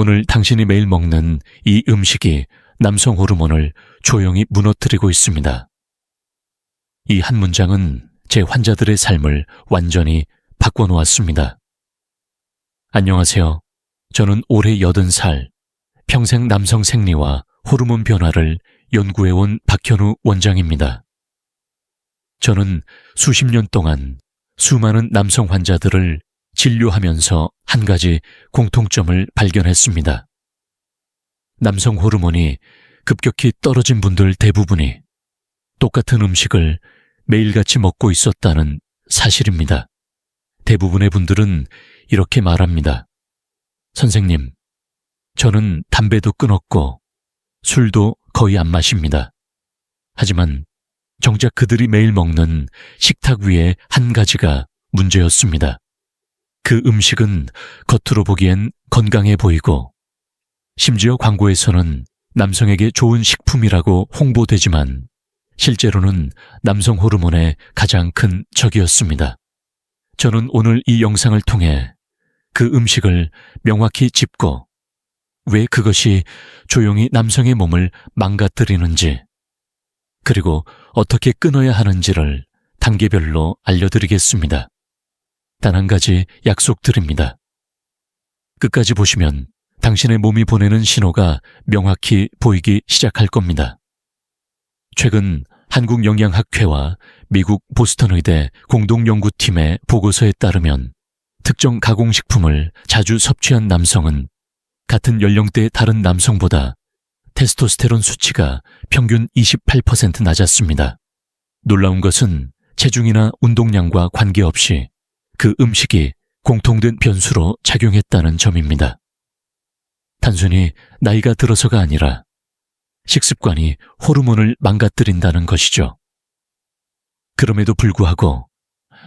오늘 당신이 매일 먹는 이 음식이 남성 호르몬을 조용히 무너뜨리고 있습니다. 이 한 문장은 제 환자들의 삶을 완전히 바꿔놓았습니다. 안녕하세요. 저는 올해 80살, 평생 남성 생리와 호르몬 변화를 연구해온 박현우 원장입니다. 저는 수십 년 동안 수많은 남성 환자들을 진료하면서 한 가지 공통점을 발견했습니다. 남성 호르몬이 급격히 떨어진 분들 대부분이 똑같은 음식을 매일같이 먹고 있었다는 사실입니다. 대부분의 분들은 이렇게 말합니다. 선생님, 저는 담배도 끊었고 술도 거의 안 마십니다. 하지만 정작 그들이 매일 먹는 식탁 위에 한 가지가 문제였습니다. 그 음식은 겉으로 보기엔 건강해 보이고 심지어 광고에서는 남성에게 좋은 식품이라고 홍보되지만 실제로는 남성 호르몬의 가장 큰 적이었습니다. 저는 오늘 이 영상을 통해 그 음식을 명확히 짚고 왜 그것이 조용히 남성의 몸을 망가뜨리는지 그리고 어떻게 끊어야 하는지를 단계별로 알려드리겠습니다. 단 한 가지 약속드립니다. 끝까지 보시면 당신의 몸이 보내는 신호가 명확히 보이기 시작할 겁니다. 최근 한국영양학회와 미국 보스턴 의대 공동연구팀의 보고서에 따르면 특정 가공식품을 자주 섭취한 남성은 같은 연령대의 다른 남성보다 테스토스테론 수치가 평균 28% 낮았습니다. 놀라운 것은 체중이나 운동량과 관계없이 그 음식이 공통된 변수로 작용했다는 점입니다. 단순히 나이가 들어서가 아니라 식습관이 호르몬을 망가뜨린다는 것이죠. 그럼에도 불구하고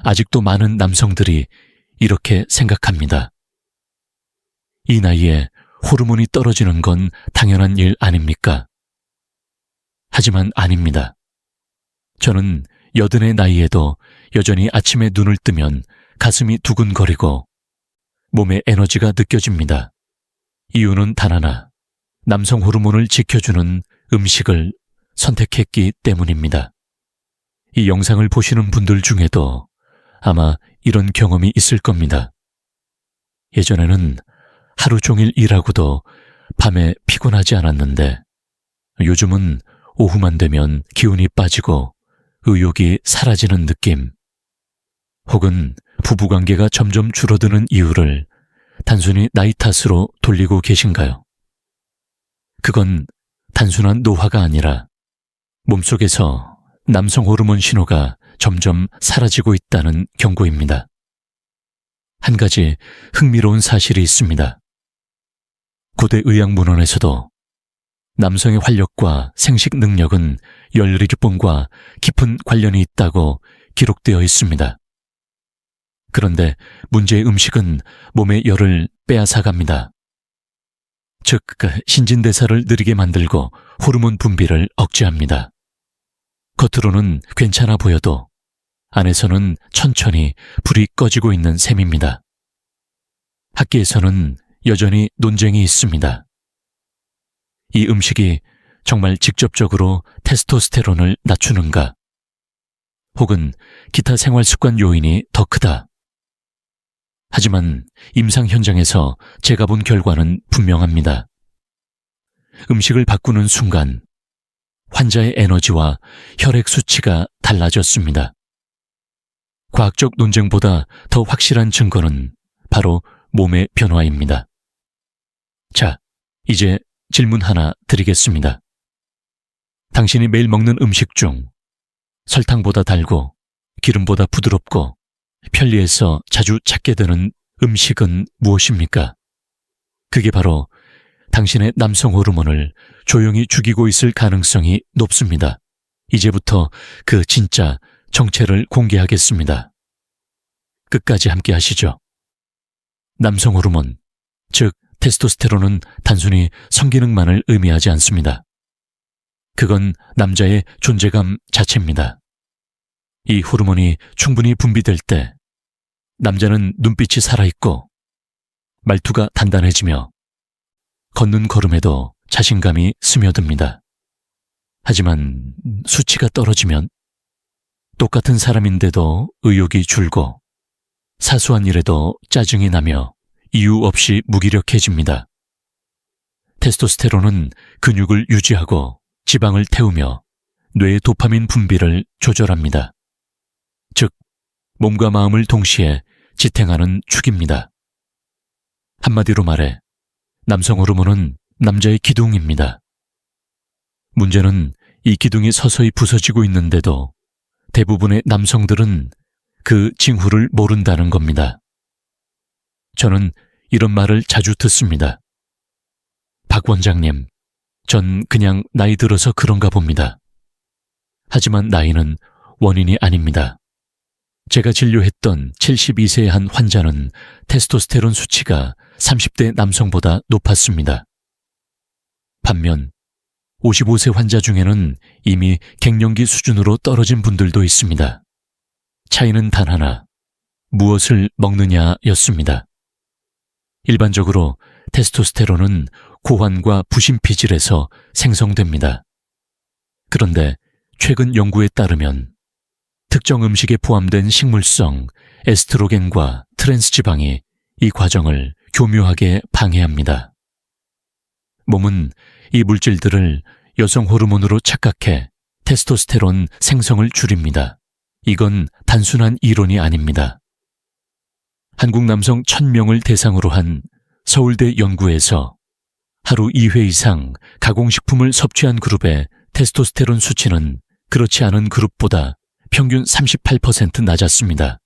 아직도 많은 남성들이 이렇게 생각합니다. 이 나이에 호르몬이 떨어지는 건 당연한 일 아닙니까? 하지만 아닙니다. 저는 80의 나이에도 여전히 아침에 눈을 뜨면 가슴이 두근거리고 몸에 에너지가 느껴집니다. 이유는 단 하나, 남성 호르몬을 지켜주는 음식을 선택했기 때문입니다. 이 영상을 보시는 분들 중에도 아마 이런 경험이 있을 겁니다. 예전에는 하루 종일 일하고도 밤에 피곤하지 않았는데 요즘은 오후만 되면 기운이 빠지고 의욕이 사라지는 느낌. 혹은 부부관계가 점점 줄어드는 이유를 단순히 나이 탓으로 돌리고 계신가요? 그건 단순한 노화가 아니라 몸속에서 남성 호르몬 신호가 점점 사라지고 있다는 경고입니다. 한 가지 흥미로운 사실이 있습니다. 고대 의학문헌에서도 남성의 활력과 생식 능력은 열리기쁨과 깊은 관련이 있다고 기록되어 있습니다. 그런데 문제의 음식은 몸의 열을 빼앗아갑니다. 즉, 신진대사를 느리게 만들고 호르몬 분비를 억제합니다. 겉으로는 괜찮아 보여도 안에서는 천천히 불이 꺼지고 있는 셈입니다. 학계에서는 여전히 논쟁이 있습니다. 이 음식이 정말 직접적으로 테스토스테론을 낮추는가? 혹은 기타 생활 습관 요인이 더 크다? 하지만 임상 현장에서 제가 본 결과는 분명합니다. 음식을 바꾸는 순간 환자의 에너지와 혈액 수치가 달라졌습니다. 과학적 논쟁보다 더 확실한 증거는 바로 몸의 변화입니다. 자, 이제 질문 하나 드리겠습니다. 당신이 매일 먹는 음식 중 설탕보다 달고 기름보다 부드럽고 편리해서 자주 찾게 되는 음식은 무엇입니까? 그게 바로 당신의 남성 호르몬을 조용히 죽이고 있을 가능성이 높습니다. 이제부터 그 진짜 정체를 공개하겠습니다. 끝까지 함께 하시죠. 남성 호르몬, 즉 테스토스테론은 단순히 성기능만을 의미하지 않습니다. 그건 남자의 존재감 자체입니다. 이 호르몬이 충분히 분비될 때 남자는 눈빛이 살아있고 말투가 단단해지며 걷는 걸음에도 자신감이 스며듭니다. 하지만 수치가 떨어지면 똑같은 사람인데도 의욕이 줄고 사소한 일에도 짜증이 나며 이유 없이 무기력해집니다. 테스토스테론은 근육을 유지하고 지방을 태우며 뇌의 도파민 분비를 조절합니다. 즉, 몸과 마음을 동시에 지탱하는 축입니다. 한마디로 말해 남성 호르몬은 남자의 기둥입니다. 문제는 이 기둥이 서서히 부서지고 있는데도 대부분의 남성들은 그 징후를 모른다는 겁니다. 저는 이런 말을 자주 듣습니다. 박 원장님, 전 그냥 나이 들어서 그런가 봅니다. 하지만 나이는 원인이 아닙니다. 제가 진료했던 72세의 한 환자는 테스토스테론 수치가 30대 남성보다 높았습니다. 반면 55세 환자 중에는 이미 갱년기 수준으로 떨어진 분들도 있습니다. 차이는 단 하나, 무엇을 먹느냐였습니다. 일반적으로 테스토스테론은 고환과 부신피질에서 생성됩니다. 그런데 최근 연구에 따르면 특정 음식에 포함된 식물성 에스트로겐과 트랜스지방이 이 과정을 교묘하게 방해합니다. 몸은 이 물질들을 여성 호르몬으로 착각해 테스토스테론 생성을 줄입니다. 이건 단순한 이론이 아닙니다. 한국 남성 1000명을 대상으로 한 서울대 연구에서 하루 2회 이상 가공식품을 섭취한 그룹의 테스토스테론 수치는 그렇지 않은 그룹보다 평균 38% 낮았습니다.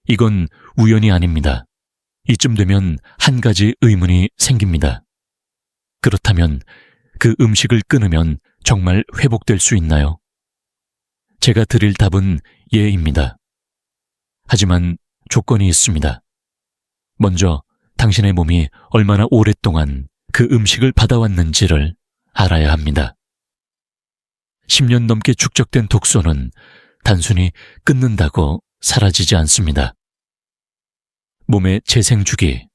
이건 우연이 아닙니다. 이쯤 되면 한 가지 의문이 생깁니다. 그렇다면 그 음식을 끊으면 정말 회복될 수 있나요? 제가 드릴 답은 예입니다. 하지만 조건이 있습니다. 먼저 당신의 몸이 얼마나 오랫동안 그 음식을 받아왔는지를 알아야 합니다. 10년 넘게 축적된 독소는 단순히 끊는다고 사라지지 않습니다. 몸의 재생주기,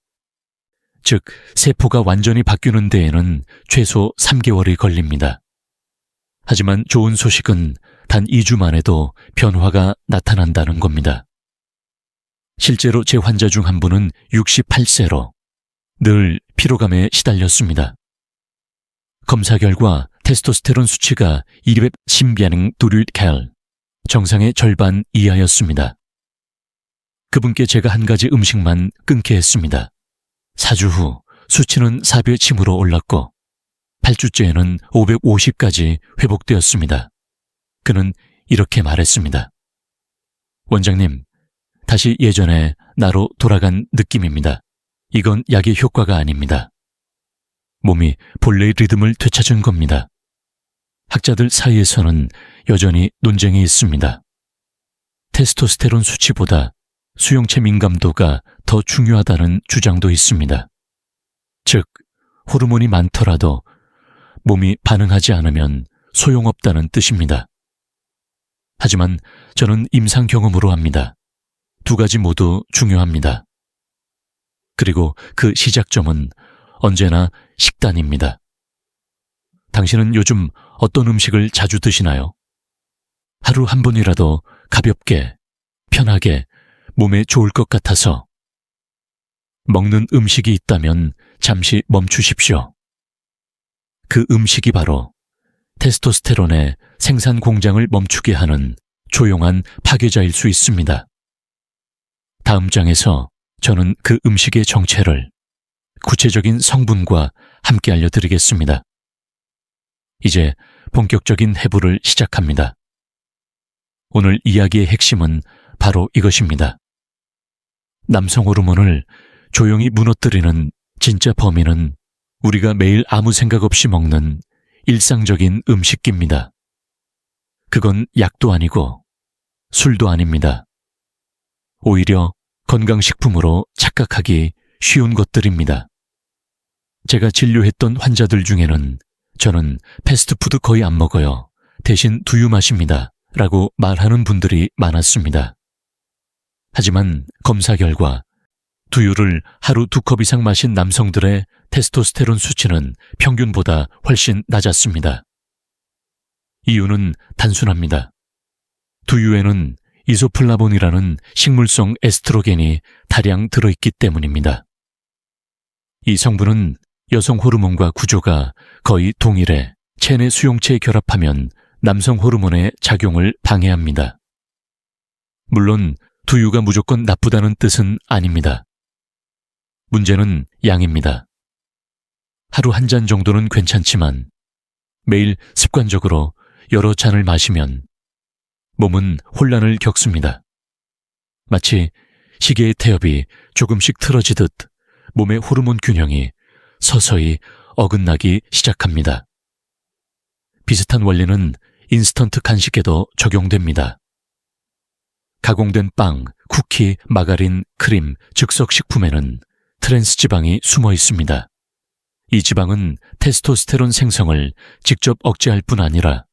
즉 세포가 완전히 바뀌는 데에는 최소 3개월이 걸립니다. 하지만 좋은 소식은 단 2주 만에도 변화가 나타난다는 겁니다. 실제로 제 환자 중 한 분은 68세로 늘 피로감에 시달렸습니다. 검사 결과 테스토스테론 수치가 210 정상의 절반 이하였습니다. 그분께 제가 한 가지 음식만 끊게 했습니다. 4주 후 수치는 4배 침으로 올랐고 8주째에는 550까지 회복되었습니다. 그는 이렇게 말했습니다. 원장님, 다시 예전에 나로 돌아간 느낌입니다. 이건 약의 효과가 아닙니다. 몸이 본래의 리듬을 되찾은 겁니다. 학자들 사이에서는 여전히 논쟁이 있습니다. 테스토스테론 수치보다 수용체 민감도가 더 중요하다는 주장도 있습니다. 즉, 호르몬이 많더라도 몸이 반응하지 않으면 소용없다는 뜻입니다. 하지만 저는 임상 경험으로 합니다. 두 가지 모두 중요합니다. 그리고 그 시작점은 언제나 식단입니다. 당신은 요즘 어떤 음식을 자주 드시나요? 하루 한 번이라도 가볍게, 편하게, 몸에 좋을 것 같아서 먹는 음식이 있다면 잠시 멈추십시오. 그 음식이 바로 테스토스테론의 생산 공장을 멈추게 하는 조용한 파괴자일 수 있습니다. 다음 장에서 저는 그 음식의 정체를 구체적인 성분과 함께 알려드리겠습니다. 이제 본격적인 해부를 시작합니다. 오늘 이야기의 핵심은 바로 이것입니다. 남성 호르몬을 조용히 무너뜨리는 진짜 범인은 우리가 매일 아무 생각 없이 먹는 일상적인 음식입니다. 그건 약도 아니고 술도 아닙니다. 오히려 건강식품으로 착각하기 쉬운 것들입니다. 제가 진료했던 환자들 중에는 저는 패스트푸드 거의 안 먹어요. 대신 두유 마십니다. 라고 말하는 분들이 많았습니다. 하지만 검사 결과 두유를 하루 2컵 이상 마신 남성들의 테스토스테론 수치는 평균보다 훨씬 낮았습니다. 이유는 단순합니다. 두유에는 이소플라본이라는 식물성 에스트로겐이 다량 들어있기 때문입니다. 이 성분은 여성 호르몬과 구조가 거의 동일해 체내 수용체에 결합하면 남성 호르몬의 작용을 방해합니다. 물론 두유가 무조건 나쁘다는 뜻은 아닙니다. 문제는 양입니다. 하루 한 잔 정도는 괜찮지만 매일 습관적으로 여러 잔을 마시면 몸은 혼란을 겪습니다. 마치 시계의 태엽이 조금씩 틀어지듯 몸의 호르몬 균형이 서서히 어긋나기 시작합니다. 비슷한 원리는 인스턴트 간식에도 적용됩니다. 가공된 빵, 쿠키, 마가린, 크림, 즉석식품에는 트랜스 지방이 숨어 있습니다. 이 지방은 테스토스테론 생성을 직접 억제할 뿐 아니라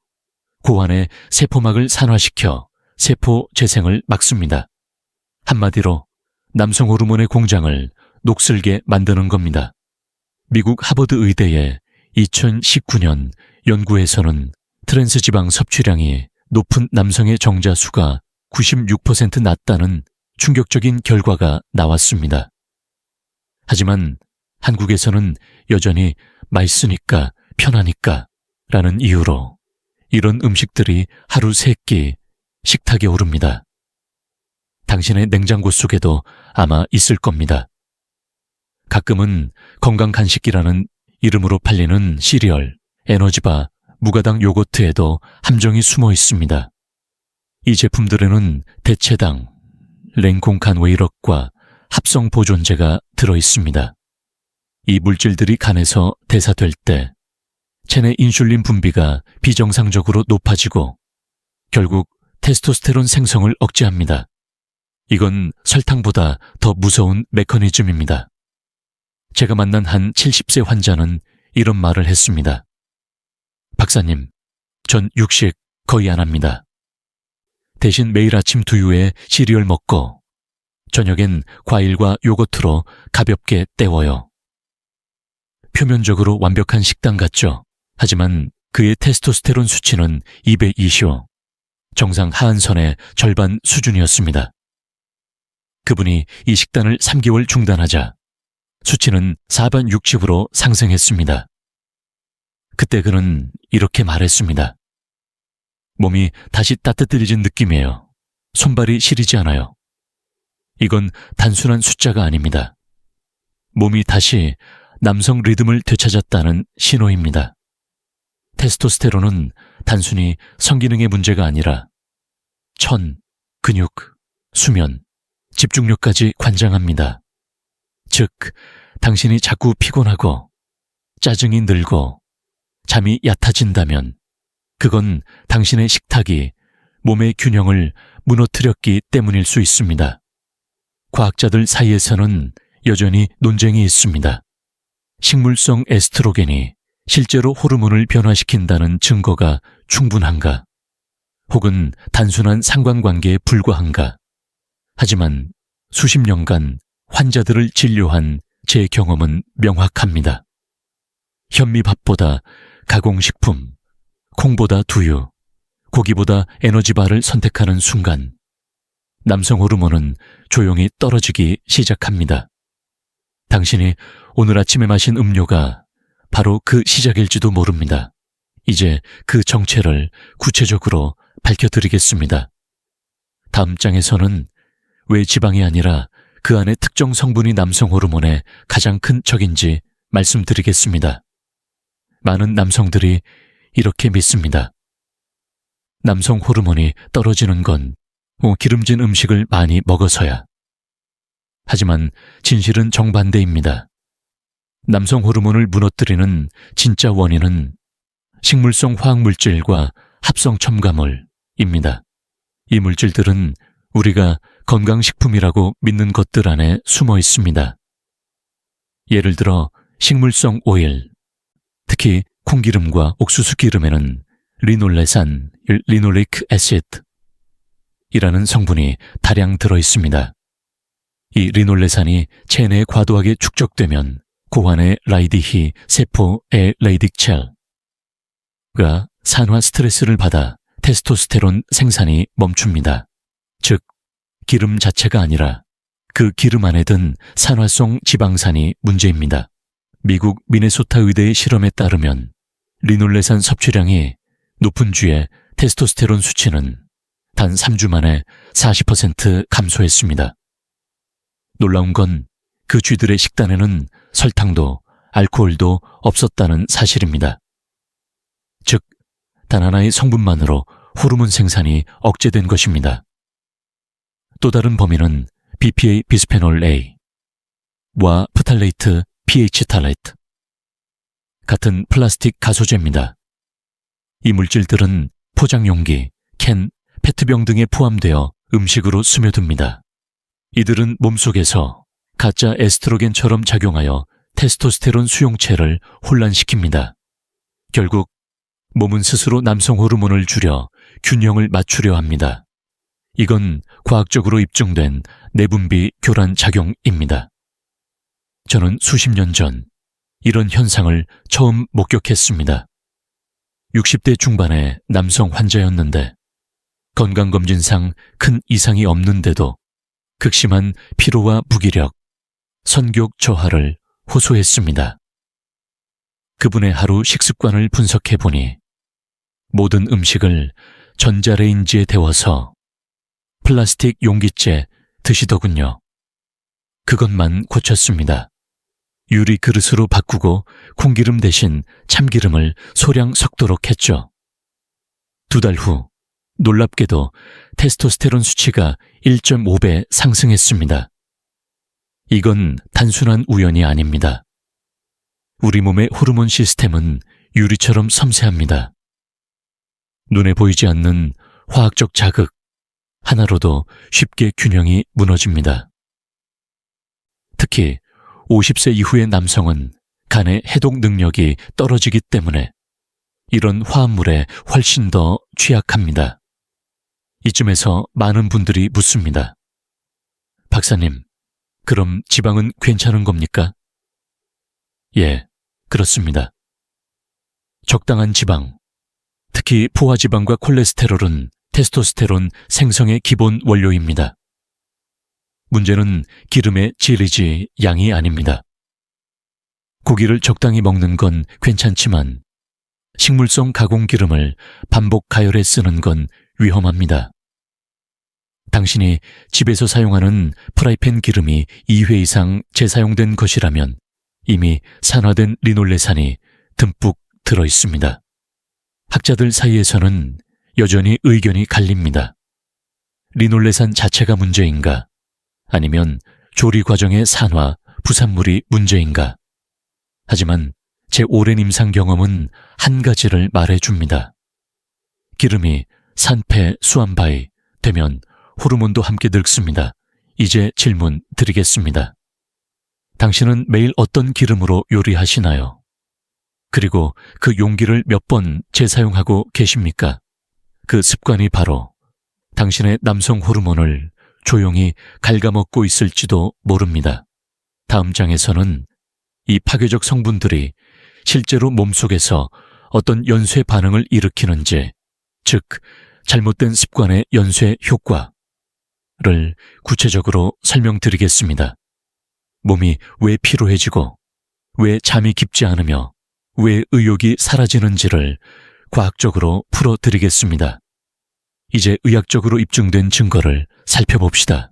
고환의 세포막을 산화시켜 세포 재생을 막습니다. 한마디로 남성 호르몬의 공장을 녹슬게 만드는 겁니다. 미국 하버드 의대의 2019년 연구에서는 트랜스 지방 섭취량이 높은 남성의 정자수가 96% 낮다는 충격적인 결과가 나왔습니다. 하지만 한국에서는 여전히 맛있으니까 편하니까 라는 이유로 이런 음식들이 하루 3끼 식탁에 오릅니다. 당신의 냉장고 속에도 아마 있을 겁니다. 가끔은 건강 간식이라는 이름으로 팔리는 시리얼, 에너지바, 무가당 요거트에도 함정이 숨어 있습니다. 이 제품들에는 대체당, 랭콩칸웨이럭과 합성 보존제가 들어 있습니다. 이 물질들이 간에서 대사될 때 체내 인슐린 분비가 비정상적으로 높아지고 결국 테스토스테론 생성을 억제합니다. 이건 설탕보다 더 무서운 메커니즘입니다. 제가 만난 한 70세 환자는 이런 말을 했습니다. 박사님, 전 육식 거의 안 합니다. 대신 매일 아침 두유에 시리얼 먹고 저녁엔 과일과 요거트로 가볍게 때워요. 표면적으로 완벽한 식단 같죠? 하지만 그의 테스토스테론 수치는 220, 정상 하한선의 절반 수준이었습니다. 그분이 이 식단을 3개월 중단하자 수치는 4반 60으로 상승했습니다. 그때 그는 이렇게 말했습니다. 몸이 다시 따뜻해진 느낌이에요. 손발이 시리지 않아요. 이건 단순한 숫자가 아닙니다. 몸이 다시 남성 리듬을 되찾았다는 신호입니다. 테스토스테론은 단순히 성기능의 문제가 아니라 천, 근육, 수면, 집중력까지 관장합니다. 즉, 당신이 자꾸 피곤하고 짜증이 늘고 잠이 얕아진다면 그건 당신의 식탁이 몸의 균형을 무너뜨렸기 때문일 수 있습니다. 과학자들 사이에서는 여전히 논쟁이 있습니다. 식물성 에스트로겐이 실제로 호르몬을 변화시킨다는 증거가 충분한가? 혹은 단순한 상관관계에 불과한가? 하지만 수십 년간 환자들을 진료한 제 경험은 명확합니다. 현미밥보다 가공식품, 콩보다 두유, 고기보다 에너지바를 선택하는 순간 남성 호르몬은 조용히 떨어지기 시작합니다. 당신이 오늘 아침에 마신 음료가 바로 그 시작일지도 모릅니다. 이제 그 정체를 구체적으로 밝혀드리겠습니다. 다음 장에서는 왜 지방이 아니라 그 안에 특정 성분이 남성 호르몬의 가장 큰 적인지 말씀드리겠습니다. 많은 남성들이 이렇게 믿습니다. 남성 호르몬이 떨어지는 건 기름진 음식을 많이 먹어서야. 하지만 진실은 정반대입니다. 남성 호르몬을 무너뜨리는 진짜 원인은 식물성 화학물질과 합성 첨가물입니다. 이 물질들은 우리가 건강식품이라고 믿는 것들 안에 숨어 있습니다. 예를 들어 식물성 오일, 특히 콩기름과 옥수수 기름에는 리놀레산, 리놀릭 애시드 이라는 성분이 다량 들어 있습니다. 이 리놀레산이 체내에 과도하게 축적되면 고환의 라이디히 세포 레이딕첼가 산화 스트레스를 받아 테스토스테론 생산이 멈춥니다. 즉, 기름 자체가 아니라 그 기름 안에 든 산화성 지방산이 문제입니다. 미국 미네소타 의대의 실험에 따르면 리놀레산 섭취량이 높은 쥐의 테스토스테론 수치는 단 3주 만에 40% 감소했습니다. 놀라운 건 그 쥐들의 식단에는 설탕도 알코올도 없었다는 사실입니다. 즉, 단 하나의 성분만으로 호르몬 생산이 억제된 것입니다. 또 다른 범인은 BPA 비스페놀 A와 프탈레이트 pH 탈레이트 같은 플라스틱 가소제입니다. 이 물질들은 포장용기, 캔, 페트병 등에 포함되어 음식으로 스며듭니다. 이들은 몸속에서 가짜 에스트로겐처럼 작용하여 테스토스테론 수용체를 혼란시킵니다. 결국 몸은 스스로 남성 호르몬을 줄여 균형을 맞추려 합니다. 이건 과학적으로 입증된 내분비 교란 작용입니다. 저는 수십 년 전 이런 현상을 처음 목격했습니다. 60대 중반의 남성 환자였는데 건강검진상 큰 이상이 없는데도 극심한 피로와 무기력, 선욕 저하를 호소했습니다. 그분의 하루 식습관을 분석해보니 모든 음식을 전자레인지에 데워서 플라스틱 용기째 드시더군요. 그것만 고쳤습니다. 유리 그릇으로 바꾸고 콩기름 대신 참기름을 소량 섞도록 했죠. 2달 후 놀랍게도 테스토스테론 수치가 1.5배 상승했습니다. 이건 단순한 우연이 아닙니다. 우리 몸의 호르몬 시스템은 유리처럼 섬세합니다. 눈에 보이지 않는 화학적 자극 하나로도 쉽게 균형이 무너집니다. 특히 50세 이후의 남성은 간의 해독 능력이 떨어지기 때문에 이런 화합물에 훨씬 더 취약합니다. 이쯤에서 많은 분들이 묻습니다. 박사님, 그럼 지방은 괜찮은 겁니까? 예, 그렇습니다. 적당한 지방, 특히 포화지방과 콜레스테롤은 테스토스테론 생성의 기본 원료입니다. 문제는 기름의 질이지 양이 아닙니다. 고기를 적당히 먹는 건 괜찮지만 식물성 가공기름을 반복 가열해 쓰는 건 위험합니다. 당신이 집에서 사용하는 프라이팬 기름이 2회 이상 재사용된 것이라면 이미 산화된 리놀레산이 듬뿍 들어 있습니다. 학자들 사이에서는 여전히 의견이 갈립니다. 리놀레산 자체가 문제인가? 아니면 조리 과정의 산화, 부산물이 문제인가? 하지만 제 오랜 임상 경험은 한 가지를 말해줍니다. 기름이 산패, 수암바이 되면 호르몬도 함께 늙습니다. 이제 질문 드리겠습니다. 당신은 매일 어떤 기름으로 요리하시나요? 그리고 그 용기를 몇 번 재사용하고 계십니까? 그 습관이 바로 당신의 남성 호르몬을 조용히 갉아먹고 있을지도 모릅니다. 다음 장에서는 이 파괴적 성분들이 실제로 몸속에서 어떤 연쇄 반응을 일으키는지, 즉 잘못된 습관의 연쇄 효과를 구체적으로 설명드리겠습니다. 몸이 왜 피로해지고 왜 잠이 깊지 않으며 왜 의욕이 사라지는지를 과학적으로 풀어드리겠습니다. 이제 의학적으로 입증된 증거를 살펴봅시다.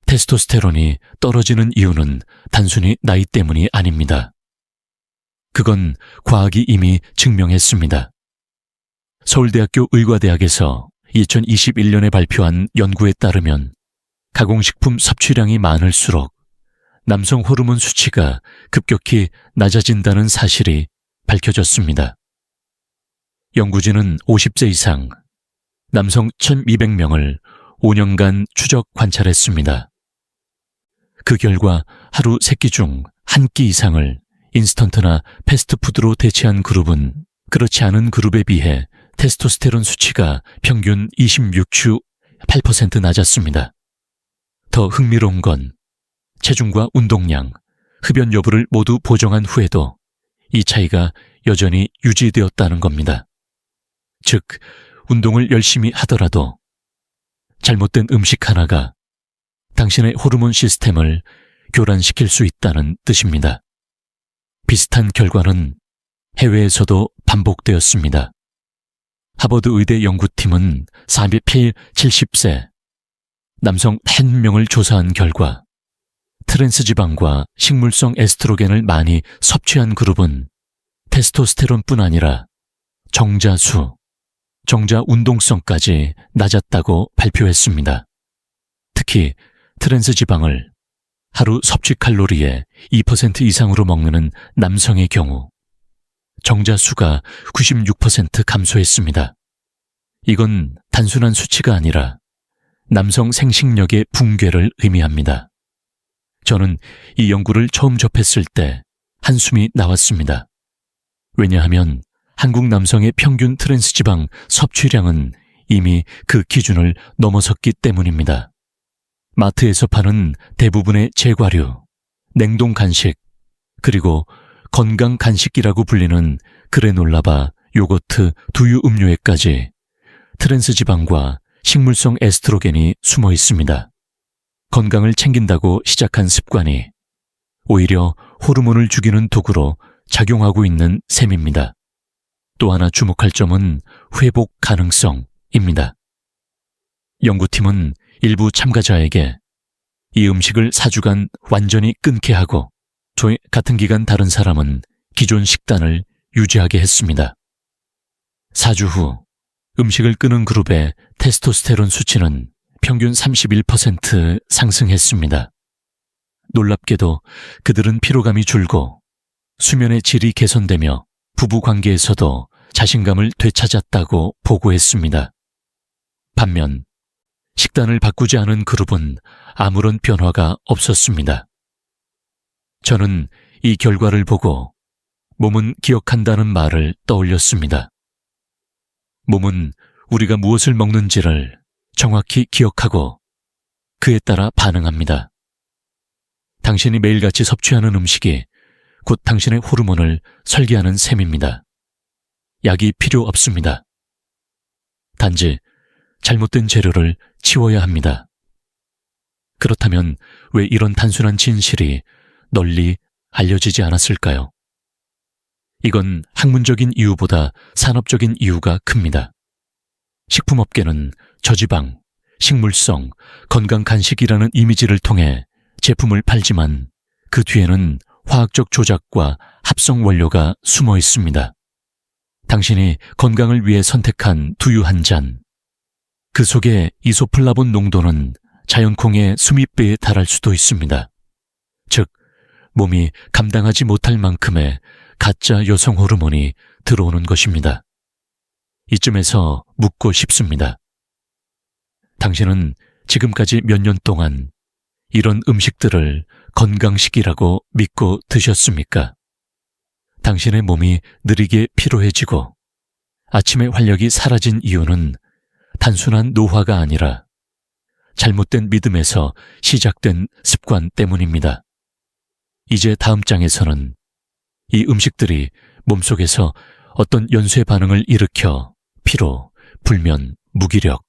테스토스테론이 떨어지는 이유는 단순히 나이 때문이 아닙니다. 그건 과학이 이미 증명했습니다. 서울대학교 의과대학에서 2021년에 발표한 연구에 따르면 가공식품 섭취량이 많을수록 남성 호르몬 수치가 급격히 낮아진다는 사실이 밝혀졌습니다. 연구진은 50세 이상 남성 1,200명을 5년간 추적 관찰했습니다. 그 결과 하루 3끼 중 1끼 이상을 인스턴트나 패스트푸드로 대체한 그룹은 그렇지 않은 그룹에 비해 테스토스테론 수치가 평균 26주 8% 낮았습니다. 더 흥미로운 건 체중과 운동량, 흡연 여부를 모두 보정한 후에도 이 차이가 여전히 유지되었다는 겁니다. 즉, 운동을 열심히 하더라도 잘못된 음식 하나가 당신의 호르몬 시스템을 교란시킬 수 있다는 뜻입니다. 비슷한 결과는 해외에서도 반복되었습니다. 하버드 의대 연구팀은 40필 70세 남성 50명을 조사한 결과 트랜스지방과 식물성 에스트로겐을 많이 섭취한 그룹은 테스토스테론뿐 아니라 정자수, 정자 운동성까지 낮았다고 발표했습니다. 특히 트랜스지방을 하루 섭취 칼로리의 2% 이상으로 먹는 남성의 경우 정자수가 96% 감소했습니다. 이건 단순한 수치가 아니라 남성 생식력의 붕괴를 의미합니다. 저는 이 연구를 처음 접했을 때 한숨이 나왔습니다. 왜냐하면 한국 남성의 평균 트랜스지방 섭취량은 이미 그 기준을 넘어섰기 때문입니다. 마트에서 파는 대부분의 제과류, 냉동 간식, 그리고 건강 간식이라고 불리는 그래놀라바, 요거트, 두유 음료에까지 트랜스지방과 식물성 에스트로겐이 숨어 있습니다. 건강을 챙긴다고 시작한 습관이 오히려 호르몬을 죽이는 도구로 작용하고 있는 셈입니다. 또 하나 주목할 점은 회복 가능성입니다. 연구팀은 일부 참가자에게 이 음식을 4주간 완전히 끊게 하고 같은 기간 다른 사람은 기존 식단을 유지하게 했습니다. 4주 후 음식을 끊은 그룹의 테스토스테론 수치는 평균 31% 상승했습니다. 놀랍게도 그들은 피로감이 줄고 수면의 질이 개선되며 부부 관계에서도 자신감을 되찾았다고 보고했습니다. 반면 식단을 바꾸지 않은 그룹은 아무런 변화가 없었습니다. 저는 이 결과를 보고 몸은 기억한다는 말을 떠올렸습니다. 몸은 우리가 무엇을 먹는지를 정확히 기억하고 그에 따라 반응합니다. 당신이 매일같이 섭취하는 음식이 곧 당신의 호르몬을 설계하는 셈입니다. 약이 필요 없습니다. 단지 잘못된 재료를 치워야 합니다. 그렇다면 왜 이런 단순한 진실이 널리 알려지지 않았을까요? 이건 학문적인 이유보다 산업적인 이유가 큽니다. 식품업계는 저지방, 식물성, 건강 간식이라는 이미지를 통해 제품을 팔지만 그 뒤에는 화학적 조작과 합성 원료가 숨어 있습니다. 당신이 건강을 위해 선택한 두유 한 잔, 그 속에 이소플라본 농도는 자연콩의 수십 배에 달할 수도 있습니다. 즉, 몸이 감당하지 못할 만큼의 가짜 여성 호르몬이 들어오는 것입니다. 이쯤에서 묻고 싶습니다. 당신은 지금까지 몇 년 동안 이런 음식들을 건강식이라고 믿고 드셨습니까? 당신의 몸이 느리게 피로해지고 아침에 활력이 사라진 이유는 단순한 노화가 아니라 잘못된 믿음에서 시작된 습관 때문입니다. 이제 다음 장에서는 이 음식들이 몸속에서 어떤 연쇄 반응을 일으켜 피로, 불면, 무기력,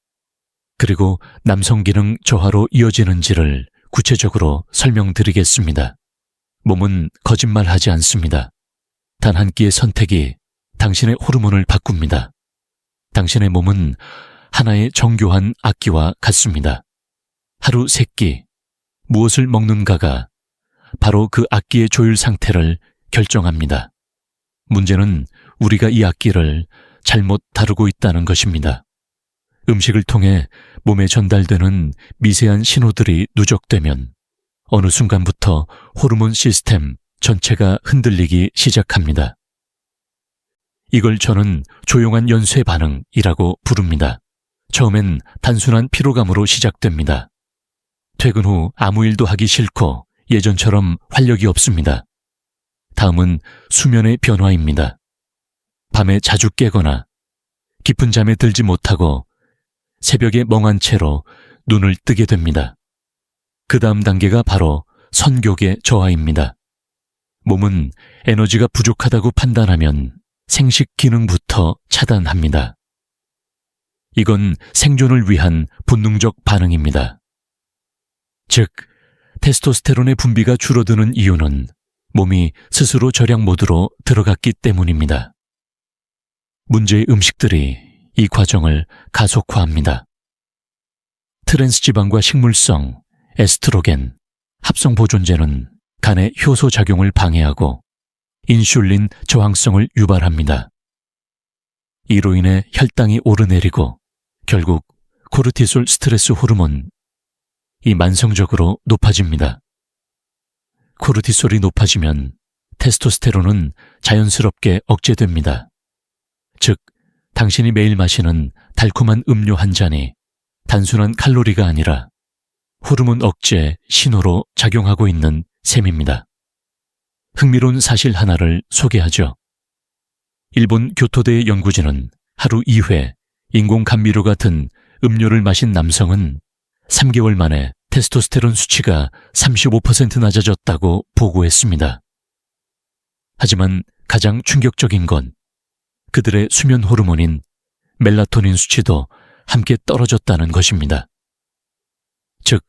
그리고 남성 기능 저하로 이어지는지를 구체적으로 설명드리겠습니다. 몸은 거짓말하지 않습니다. 단 한 끼의 선택이 당신의 호르몬을 바꿉니다. 당신의 몸은 하나의 정교한 악기와 같습니다. 하루 3끼, 무엇을 먹는가가 바로 그 악기의 조율 상태를 결정합니다. 문제는 우리가 이 악기를 잘못 다루고 있다는 것입니다. 음식을 통해 몸에 전달되는 미세한 신호들이 누적되면 어느 순간부터 호르몬 시스템 전체가 흔들리기 시작합니다. 이걸 저는 조용한 연쇄 반응이라고 부릅니다. 처음엔 단순한 피로감으로 시작됩니다. 퇴근 후 아무 일도 하기 싫고 예전처럼 활력이 없습니다. 다음은 수면의 변화입니다. 밤에 자주 깨거나 깊은 잠에 들지 못하고 새벽에 멍한 채로 눈을 뜨게 됩니다. 그 다음 단계가 바로 선격의 저하입니다. 몸은 에너지가 부족하다고 판단하면 생식 기능부터 차단합니다. 이건 생존을 위한 본능적 반응입니다. 즉, 테스토스테론의 분비가 줄어드는 이유는 몸이 스스로 절약 모드로 들어갔기 때문입니다. 문제의 음식들이 이 과정을 가속화합니다. 트랜스지방과 식물성, 에스트로겐, 합성보존제는 간의 효소 작용을 방해하고 인슐린 저항성을 유발합니다. 이로 인해 혈당이 오르내리고 결국 코르티솔 스트레스 호르몬, 이 만성적으로 높아집니다. 코르티솔이 높아지면 테스토스테론은 자연스럽게 억제됩니다. 즉, 당신이 매일 마시는 달콤한 음료 한 잔이 단순한 칼로리가 아니라 호르몬 억제 신호로 작용하고 있는 셈입니다. 흥미로운 사실 하나를 소개하죠. 일본 교토대의 연구진은 하루 2회 인공 감미료가 든 음료를 마신 남성은 3개월 만에 테스토스테론 수치가 35% 낮아졌다고 보고했습니다. 하지만 가장 충격적인 건 그들의 수면 호르몬인 멜라토닌 수치도 함께 떨어졌다는 것입니다. 즉,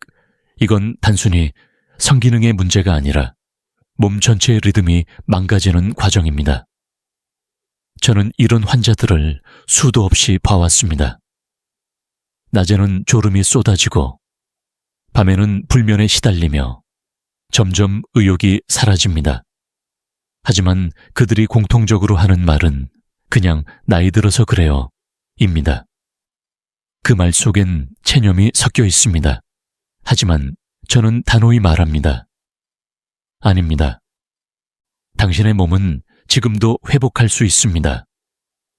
이건 단순히 성기능의 문제가 아니라 몸 전체의 리듬이 망가지는 과정입니다. 저는 이런 환자들을 수도 없이 봐왔습니다. 낮에는 졸음이 쏟아지고 밤에는 불면에 시달리며 점점 의욕이 사라집니다. 하지만 그들이 공통적으로 하는 말은 그냥 나이 들어서 그래요, 입니다. 그 말 속엔 체념이 섞여 있습니다. 하지만 저는 단호히 말합니다. 아닙니다. 당신의 몸은 지금도 회복할 수 있습니다.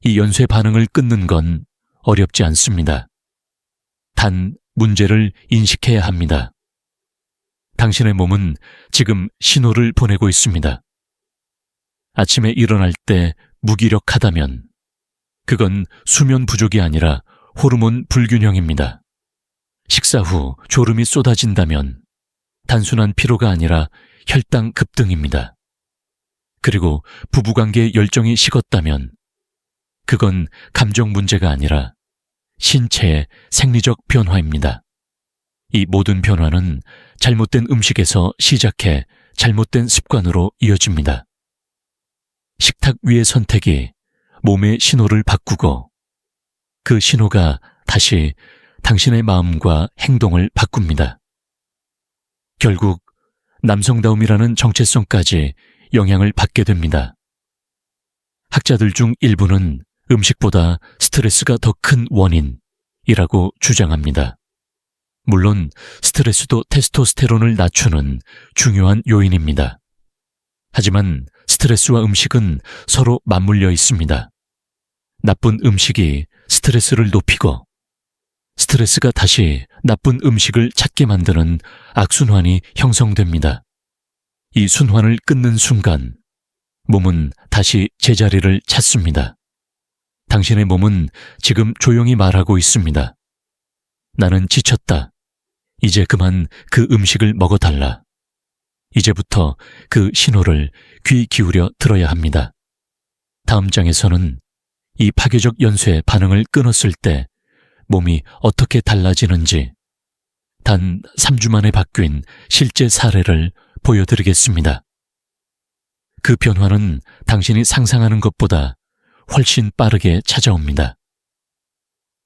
이 연쇄 반응을 끊는 건 어렵지 않습니다. 단 문제를 인식해야 합니다. 당신의 몸은 지금 신호를 보내고 있습니다. 아침에 일어날 때 무기력하다면 그건 수면 부족이 아니라 호르몬 불균형입니다. 식사 후 졸음이 쏟아진다면 단순한 피로가 아니라 혈당 급등입니다. 그리고 부부관계의 열정이 식었다면 그건 감정 문제가 아니라 신체의 생리적 변화입니다. 이 모든 변화는 잘못된 음식에서 시작해 잘못된 습관으로 이어집니다. 식탁 위의 선택이 몸의 신호를 바꾸고 그 신호가 다시 당신의 마음과 행동을 바꿉니다. 결국 남성다움이라는 정체성까지 영향을 받게 됩니다. 학자들 중 일부는 음식보다 스트레스가 더 큰 원인이라고 주장합니다. 물론 스트레스도 테스토스테론을 낮추는 중요한 요인입니다. 하지만 스트레스와 음식은 서로 맞물려 있습니다. 나쁜 음식이 스트레스를 높이고 스트레스가 다시 나쁜 음식을 찾게 만드는 악순환이 형성됩니다. 이 순환을 끊는 순간 몸은 다시 제자리를 찾습니다. 당신의 몸은 지금 조용히 말하고 있습니다. 나는 지쳤다. 이제 그만 그 음식을 먹어달라. 이제부터 그 신호를 귀 기울여 들어야 합니다. 다음 장에서는 이 파괴적 연쇄 반응을 끊었을 때 몸이 어떻게 달라지는지 단 3주 만에 바뀐 실제 사례를 보여드리겠습니다. 그 변화는 당신이 상상하는 것보다 훨씬 빠르게 찾아옵니다.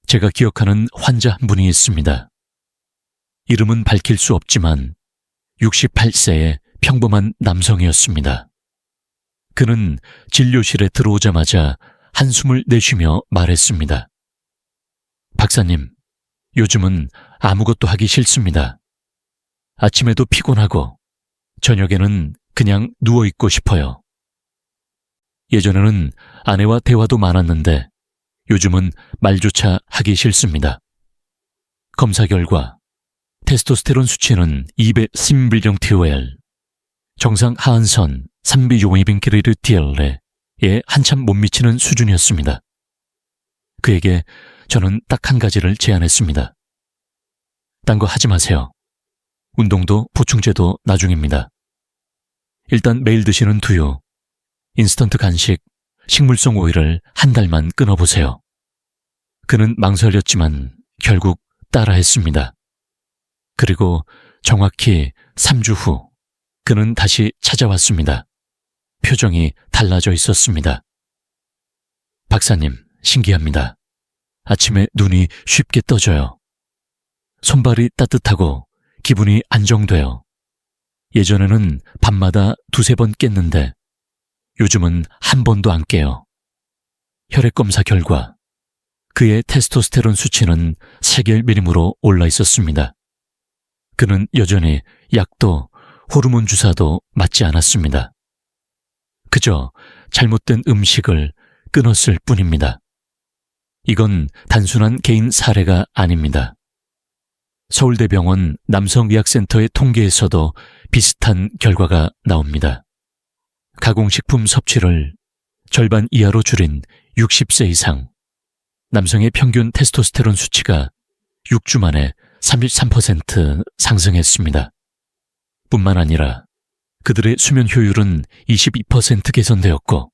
제가 기억하는 환자 한 분이 있습니다. 이름은 밝힐 수 없지만 68세의 평범한 남성이었습니다. 그는 진료실에 들어오자마자 한숨을 내쉬며 말했습니다. 박사님, 요즘은 아무것도 하기 싫습니다. 아침에도 피곤하고 저녁에는 그냥 누워있고 싶어요. 예전에는 아내와 대화도 많았는데 요즘은 말조차 하기 싫습니다. 검사 결과 테스토스테론 수치는 210mg/TOL, 정상 하한선 300mg/TOL에 한참 못 미치는 수준이었습니다. 그에게 저는 딱 한 가지를 제안했습니다. 딴 거 하지 마세요. 운동도 보충제도 나중입니다. 일단 매일 드시는 두유, 인스턴트 간식, 식물성 오일을 한 달만 끊어보세요. 그는 망설였지만 결국 따라했습니다. 그리고 정확히 3주 후 그는 다시 찾아왔습니다. 표정이 달라져 있었습니다. 박사님, 신기합니다. 아침에 눈이 쉽게 떠져요. 손발이 따뜻하고 기분이 안정돼요. 예전에는 밤마다 2-3번 깼는데 요즘은 한 번도 안 깨요. 혈액 검사 결과 그의 테스토스테론 수치는 3개미림으로 올라 있었습니다. 그는 여전히 약도 호르몬 주사도 맞지 않았습니다. 그저 잘못된 음식을 끊었을 뿐입니다. 이건 단순한 개인 사례가 아닙니다. 서울대병원 남성의학센터의 통계에서도 비슷한 결과가 나옵니다. 가공식품 섭취를 절반 이하로 줄인 60세 이상 남성의 평균 테스토스테론 수치가 6주 만에 33% 상승했습니다. 뿐만 아니라 그들의 수면 효율은 22% 개선되었고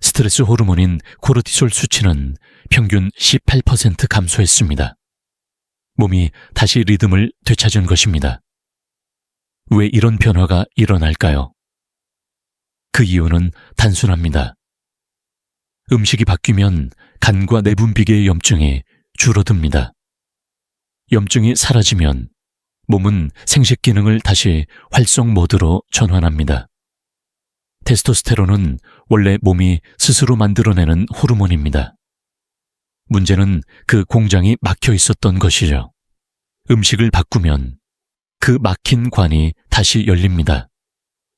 스트레스 호르몬인 코르티솔 수치는 평균 18% 감소했습니다. 몸이 다시 리듬을 되찾은 것입니다. 왜 이런 변화가 일어날까요? 그 이유는 단순합니다. 음식이 바뀌면 간과 내분비계의 염증이 줄어듭니다. 염증이 사라지면 몸은 생식 기능을 다시 활성 모드로 전환합니다. 테스토스테론은 원래 몸이 스스로 만들어내는 호르몬입니다. 문제는 그 공장이 막혀 있었던 것이죠. 음식을 바꾸면 그 막힌 관이 다시 열립니다.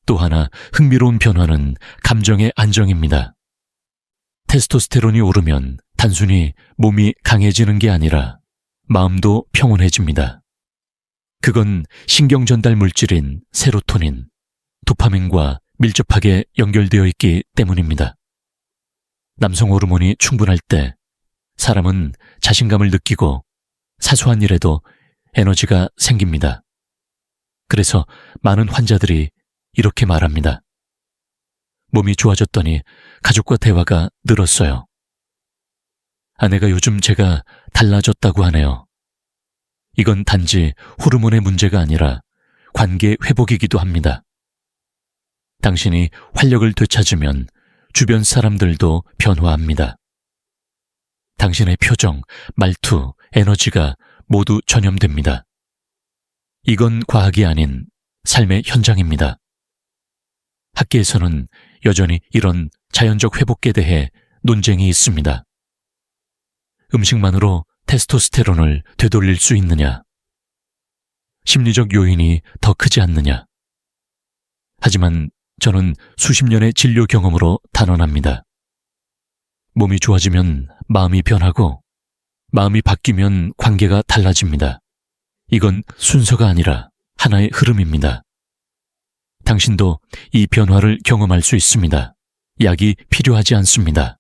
또 하나 흥미로운 변화는 감정의 안정입니다. 테스토스테론이 오르면 단순히 몸이 강해지는 게 아니라 마음도 평온해집니다. 그건 신경 전달 물질인 세로토닌, 도파민과 밀접하게 연결되어 있기 때문입니다. 남성 호르몬이 충분할 때 사람은 자신감을 느끼고 사소한 일에도 에너지가 생깁니다. 그래서 많은 환자들이 이렇게 말합니다. 몸이 좋아졌더니 가족과 대화가 늘었어요. 아내가 요즘 제가 달라졌다고 하네요. 이건 단지 호르몬의 문제가 아니라 관계 회복이기도 합니다. 당신이 활력을 되찾으면 주변 사람들도 변화합니다. 당신의 표정, 말투, 에너지가 모두 전염됩니다. 이건 과학이 아닌 삶의 현장입니다. 학계에서는 여전히 이런 자연적 회복에 대해 논쟁이 있습니다. 음식만으로 테스토스테론을 되돌릴 수 있느냐? 심리적 요인이 더 크지 않느냐? 하지만 저는 수십 년의 진료 경험으로 단언합니다. 몸이 좋아지면 마음이 변하고 마음이 바뀌면 관계가 달라집니다. 이건 순서가 아니라 하나의 흐름입니다. 당신도 이 변화를 경험할 수 있습니다. 약이 필요하지 않습니다.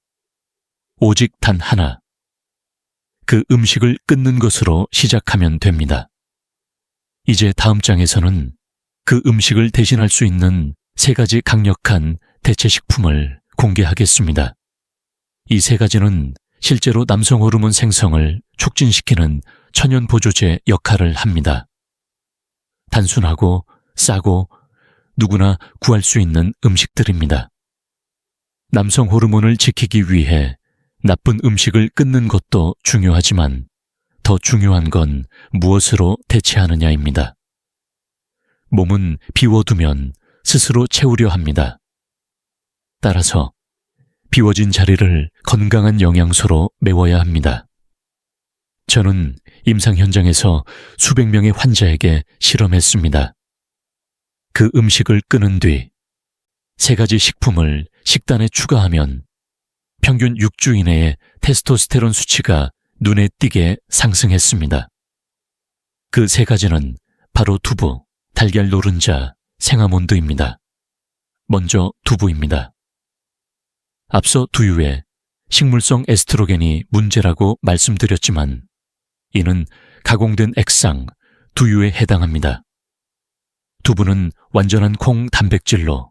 오직 단 하나. 그 음식을 끊는 것으로 시작하면 됩니다. 이제 다음 장에서는 그 음식을 대신할 수 있는 3가지 강력한 대체 식품을 공개하겠습니다. 이 3가지는 실제로 남성 호르몬 생성을 촉진시키는 천연 보조제 역할을 합니다. 단순하고 싸고 누구나 구할 수 있는 음식들입니다. 남성 호르몬을 지키기 위해 나쁜 음식을 끊는 것도 중요하지만 더 중요한 건 무엇으로 대체하느냐입니다. 몸은 비워두면 스스로 채우려 합니다. 따라서 비워진 자리를 건강한 영양소로 메워야 합니다. 저는 임상 현장에서 수백 명의 환자에게 실험했습니다. 그 음식을 끊은 뒤 3가지 식품을 식단에 추가하면 평균 6주 이내에 테스토스테론 수치가 눈에 띄게 상승했습니다. 그 3가지는 바로 두부, 달걀 노른자, 생아몬드입니다. 먼저 두부입니다. 앞서 두유에 식물성 에스트로겐이 문제라고 말씀드렸지만 이는 가공된 액상, 두유에 해당합니다. 두부는 완전한 콩 단백질로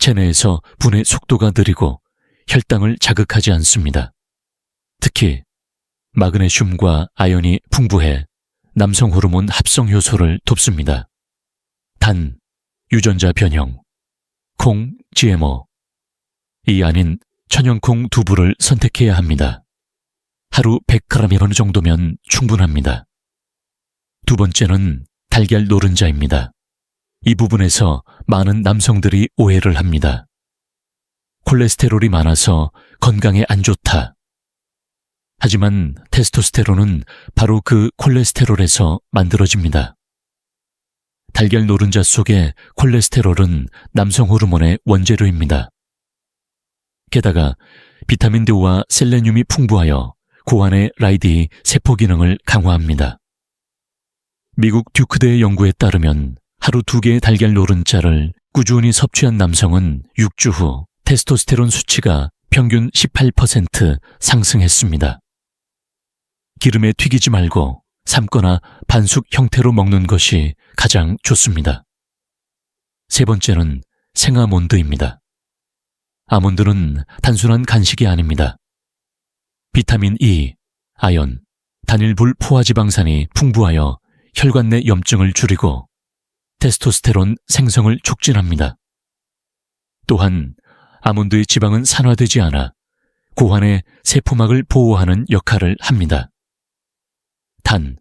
체내에서 분해 속도가 느리고 혈당을 자극하지 않습니다. 특히 마그네슘과 아연이 풍부해 남성 호르몬 합성 효소를 돕습니다. 단, 유전자 변형, 콩, GMO, 이 아닌 천연콩 두부를 선택해야 합니다. 하루 100g이라는 정도면 충분합니다. 두 번째는 달걀 노른자입니다. 이 부분에서 많은 남성들이 오해를 합니다. 콜레스테롤이 많아서 건강에 안 좋다. 하지만 테스토스테론은 바로 그 콜레스테롤에서 만들어집니다. 달걀 노른자 속의 콜레스테롤은 남성 호르몬의 원재료입니다. 게다가 비타민 D와 셀레늄이 풍부하여 고환의 라이디 세포 기능을 강화합니다. 미국 듀크대의 연구에 따르면 하루 2개의 달걀 노른자를 꾸준히 섭취한 남성은 6주 후 테스토스테론 수치가 평균 18% 상승했습니다. 기름에 튀기지 말고 삶거나 반숙 형태로 먹는 것이 가장 좋습니다. 세 번째는 생아몬드입니다. 아몬드는 단순한 간식이 아닙니다. 비타민 E, 아연, 단일불 포화지방산이 풍부하여 혈관 내 염증을 줄이고 테스토스테론 생성을 촉진합니다. 또한 아몬드의 지방은 산화되지 않아 고환의 세포막을 보호하는 역할을 합니다. 단,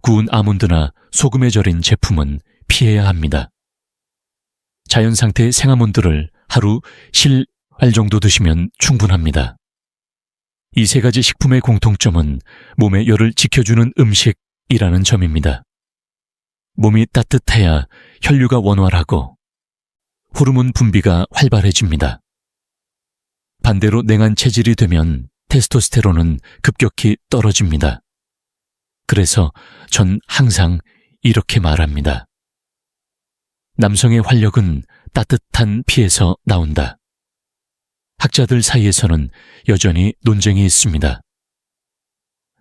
구운 아몬드나 소금에 절인 제품은 피해야 합니다. 자연 상태의 생아몬드를 하루 실알 정도 드시면 충분합니다. 이 세 가지 식품의 공통점은 몸의 열을 지켜주는 음식이라는 점입니다. 몸이 따뜻해야 혈류가 원활하고 호르몬 분비가 활발해집니다. 반대로 냉한 체질이 되면 테스토스테론은 급격히 떨어집니다. 그래서 전 항상 이렇게 말합니다. 남성의 활력은 따뜻한 피에서 나온다. 학자들 사이에서는 여전히 논쟁이 있습니다.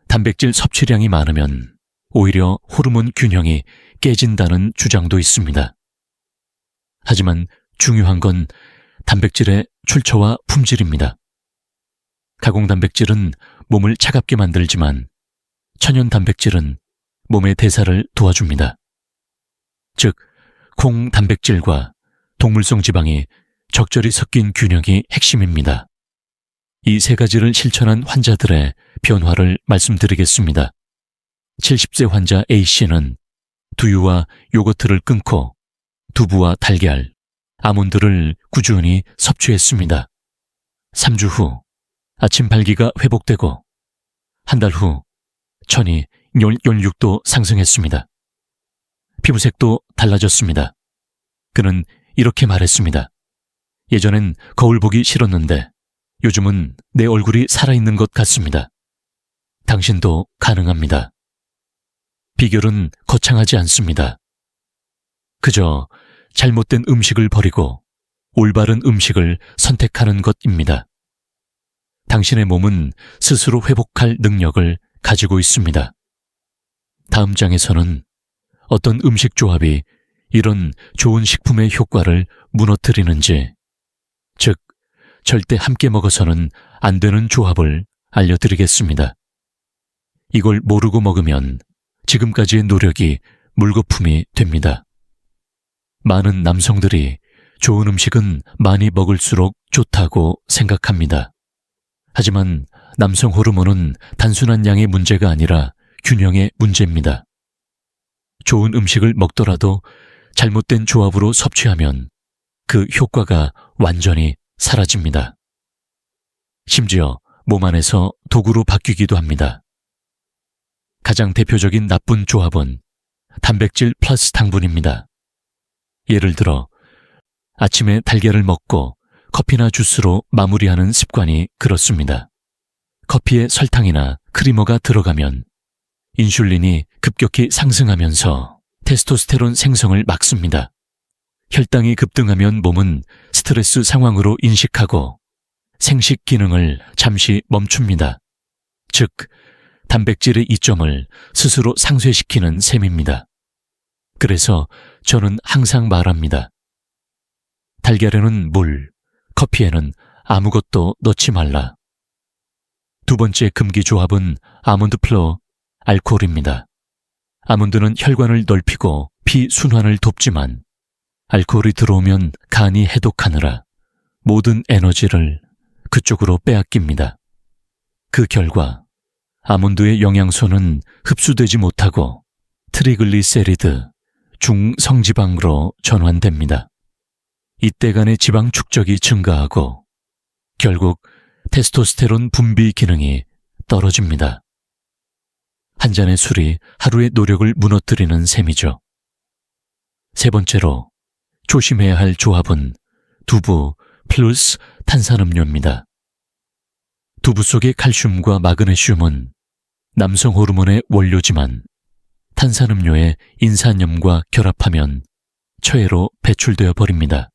단백질 섭취량이 많으면 오히려 호르몬 균형이 깨진다는 주장도 있습니다. 하지만 중요한 건 단백질의 출처와 품질입니다. 가공 단백질은 몸을 차갑게 만들지만 천연 단백질은 몸의 대사를 도와줍니다. 즉, 콩 단백질과 동물성 지방이 적절히 섞인 균형이 핵심입니다. 이 세 가지를 실천한 환자들의 변화를 말씀드리겠습니다. 70세 환자 A씨는 두유와 요거트를 끊고 두부와 달걀, 아몬드를 꾸준히 섭취했습니다. 3주 후 아침 발기가 회복되고 한 달 후 천이 연육도 상승했습니다. 피부색도 달라졌습니다. 그는 이렇게 말했습니다. 예전엔 거울 보기 싫었는데 요즘은 내 얼굴이 살아있는 것 같습니다. 당신도 가능합니다. 비결은 거창하지 않습니다. 그저 잘못된 음식을 버리고 올바른 음식을 선택하는 것입니다. 당신의 몸은 스스로 회복할 능력을 가지고 있습니다. 다음 장에서는 어떤 음식 조합이 이런 좋은 식품의 효과를 무너뜨리는지, 즉 절대 함께 먹어서는 안 되는 조합을 알려드리겠습니다. 이걸 모르고 먹으면 지금까지의 노력이 물거품이 됩니다. 많은 남성들이 좋은 음식은 많이 먹을수록 좋다고 생각합니다. 하지만 남성 호르몬은 단순한 양의 문제가 아니라 균형의 문제입니다. 좋은 음식을 먹더라도 잘못된 조합으로 섭취하면 그 효과가 완전히 사라집니다. 심지어 몸 안에서 독으로 바뀌기도 합니다. 가장 대표적인 나쁜 조합은 단백질 플러스 당분입니다. 예를 들어 아침에 달걀을 먹고 커피나 주스로 마무리하는 습관이 그렇습니다. 커피에 설탕이나 크리머가 들어가면 인슐린이 급격히 상승하면서 테스토스테론 생성을 막습니다. 혈당이 급등하면 몸은 스트레스 상황으로 인식하고 생식 기능을 잠시 멈춥니다. 즉, 단백질의 이점을 스스로 상쇄시키는 셈입니다. 그래서 저는 항상 말합니다. 달걀에는 물, 커피에는 아무것도 넣지 말라. 두 번째 금기 조합은 아몬드 플로어, 알코올입니다. 아몬드는 혈관을 넓히고 피 순환을 돕지만 알코올이 들어오면 간이 해독하느라 모든 에너지를 그쪽으로 빼앗깁니다. 그 결과 아몬드의 영양소는 흡수되지 못하고 트리글리세리드, 중성지방으로 전환됩니다. 이때 간의 지방 축적이 증가하고 결국 테스토스테론 분비 기능이 떨어집니다. 한 잔의 술이 하루의 노력을 무너뜨리는 셈이죠. 세 번째로 조심해야 할 조합은 두부 플러스 탄산음료입니다. 두부 속의 칼슘과 마그네슘은 남성 호르몬의 원료지만 탄산음료의 인산염과 결합하면 처해로 배출되어 버립니다.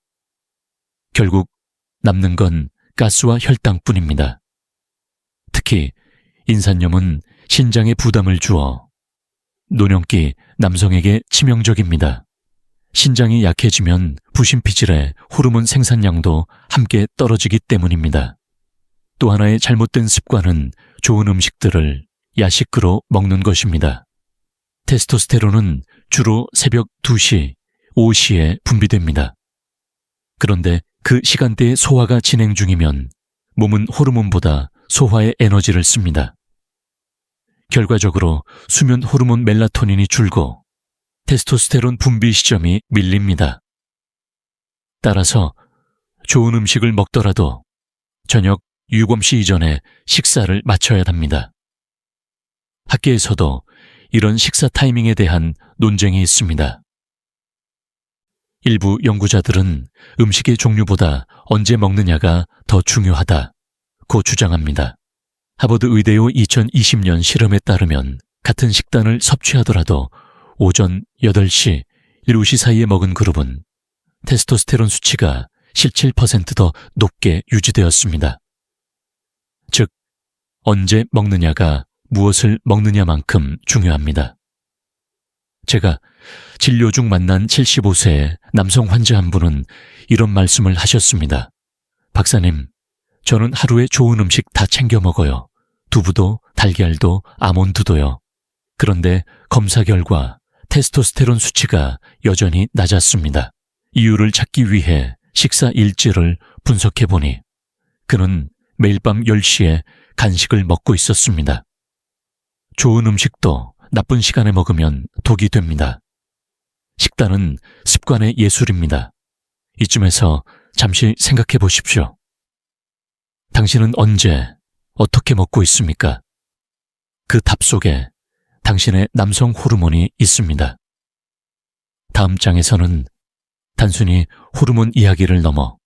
결국 남는 건 가스와 혈당뿐입니다. 특히 인산염은 신장에 부담을 주어 노년기 남성에게 치명적입니다. 신장이 약해지면 부신피질의 호르몬 생산량도 함께 떨어지기 때문입니다. 또 하나의 잘못된 습관은 좋은 음식들을 야식으로 먹는 것입니다. 테스토스테론은 주로 새벽 2시, 5시에 분비됩니다. 그런데 그 시간대에 소화가 진행 중이면 몸은 호르몬보다 소화에 에너지를 씁니다. 결과적으로 수면 호르몬 멜라토닌이 줄고 테스토스테론 분비 시점이 밀립니다. 따라서 좋은 음식을 먹더라도 저녁 유검시 이전에 식사를 마쳐야 합니다. 학계에서도 이런 식사 타이밍에 대한 논쟁이 있습니다. 일부 연구자들은 음식의 종류보다 언제 먹느냐가 더 중요하다고 주장합니다. 하버드 의대요 2020년 실험에 따르면 같은 식단을 섭취하더라도 오전 8시, 7시 사이에 먹은 그룹은 테스토스테론 수치가 17% 더 높게 유지되었습니다. 즉, 언제 먹느냐가 무엇을 먹느냐만큼 중요합니다. 제가 진료 중 만난 75세의 남성 환자 한 분은 이런 말씀을 하셨습니다. 박사님, 저는 하루에 좋은 음식 다 챙겨 먹어요. 두부도, 달걀도, 아몬드도요. 그런데 검사 결과 테스토스테론 수치가 여전히 낮았습니다. 이유를 찾기 위해 식사 일지를 분석해보니 그는 매일 밤 10시에 간식을 먹고 있었습니다. 좋은 음식도 나쁜 시간에 먹으면 독이 됩니다. 식단은 습관의 예술입니다. 이쯤에서 잠시 생각해 보십시오. 당신은 언제, 어떻게 먹고 있습니까? 그 답 속에 당신의 남성 호르몬이 있습니다. 다음 장에서는 단순히 호르몬 이야기를 넘어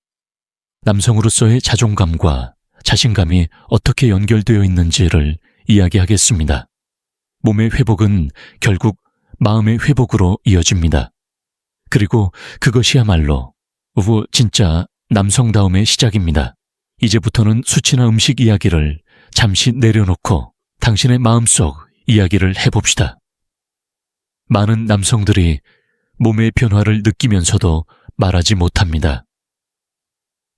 남성으로서의 자존감과 자신감이 어떻게 연결되어 있는지를 이야기하겠습니다. 몸의 회복은 결국 마음의 회복으로 이어집니다. 그리고 그것이야말로 진짜 남성다움의 시작입니다. 이제부터는 수치나 음식 이야기를 잠시 내려놓고 당신의 마음속 이야기를 해봅시다. 많은 남성들이 몸의 변화를 느끼면서도 말하지 못합니다.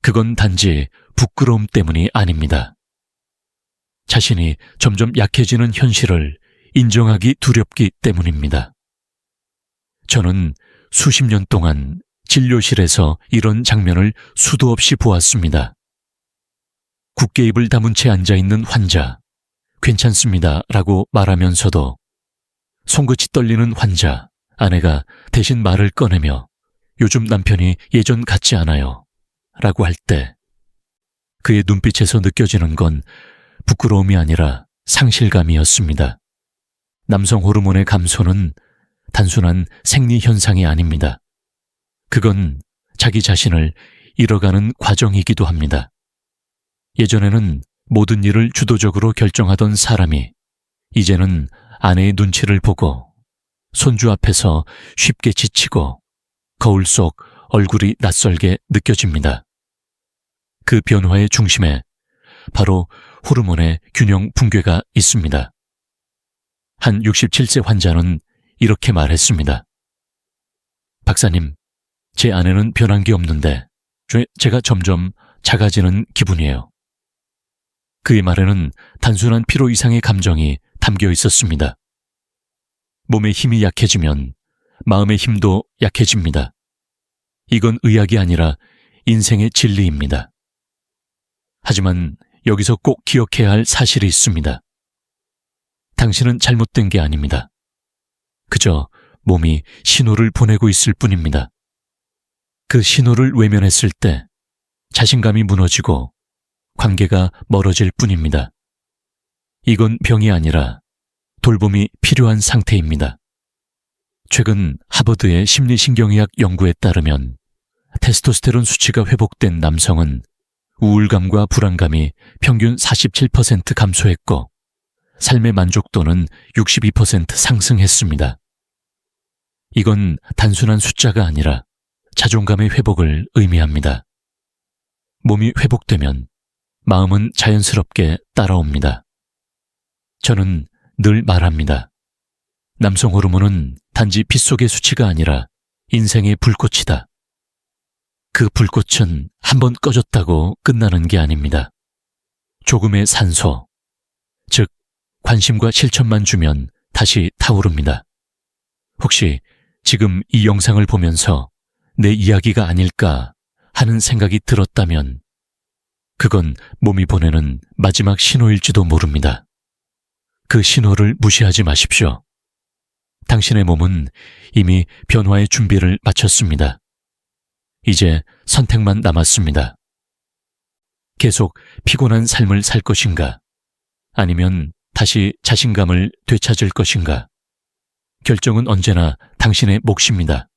그건 단지 부끄러움 때문이 아닙니다. 자신이 점점 약해지는 현실을 인정하기 두렵기 때문입니다. 저는 수십 년 동안 진료실에서 이런 장면을 수도 없이 보았습니다. 굳게 입을 다문 채 앉아있는 환자, 괜찮습니다 라고 말하면서도 손끝이 떨리는 환자, 아내가 대신 말을 꺼내며 요즘 남편이 예전 같지 않아요 라고 할 때 그의 눈빛에서 느껴지는 건 부끄러움이 아니라 상실감이었습니다. 남성 호르몬의 감소는 단순한 생리 현상이 아닙니다. 그건 자기 자신을 잃어가는 과정이기도 합니다. 예전에는 모든 일을 주도적으로 결정하던 사람이 이제는 아내의 눈치를 보고 손주 앞에서 쉽게 지치고 거울 속 얼굴이 낯설게 느껴집니다. 그 변화의 중심에 바로 호르몬의 균형 붕괴가 있습니다. 한 67세 환자는 이렇게 말했습니다. 박사님, 제 안에는 변한 게 없는데 제가 점점 작아지는 기분이에요. 그의 말에는 단순한 피로 이상의 감정이 담겨 있었습니다. 몸의 힘이 약해지면 마음의 힘도 약해집니다. 이건 의학이 아니라 인생의 진리입니다. 하지만 여기서 꼭 기억해야 할 사실이 있습니다. 당신은 잘못된 게 아닙니다. 그저 몸이 신호를 보내고 있을 뿐입니다. 그 신호를 외면했을 때 자신감이 무너지고 관계가 멀어질 뿐입니다. 이건 병이 아니라 돌봄이 필요한 상태입니다. 최근 하버드의 심리신경의학 연구에 따르면 테스토스테론 수치가 회복된 남성은 우울감과 불안감이 평균 47% 감소했고 삶의 만족도는 62% 상승했습니다. 이건 단순한 숫자가 아니라 자존감의 회복을 의미합니다. 몸이 회복되면 마음은 자연스럽게 따라옵니다. 저는 늘 말합니다. 남성 호르몬은 단지 피 속의 수치가 아니라 인생의 불꽃이다. 그 불꽃은 한번 꺼졌다고 끝나는 게 아닙니다. 조금의 산소, 즉 관심과 실천만 주면 다시 타오릅니다. 혹시 지금 이 영상을 보면서 내 이야기가 아닐까 하는 생각이 들었다면 그건 몸이 보내는 마지막 신호일지도 모릅니다. 그 신호를 무시하지 마십시오. 당신의 몸은 이미 변화의 준비를 마쳤습니다. 이제 선택만 남았습니다. 계속 피곤한 삶을 살 것인가? 아니면 다시 자신감을 되찾을 것인가? 결정은 언제나 당신의 몫입니다.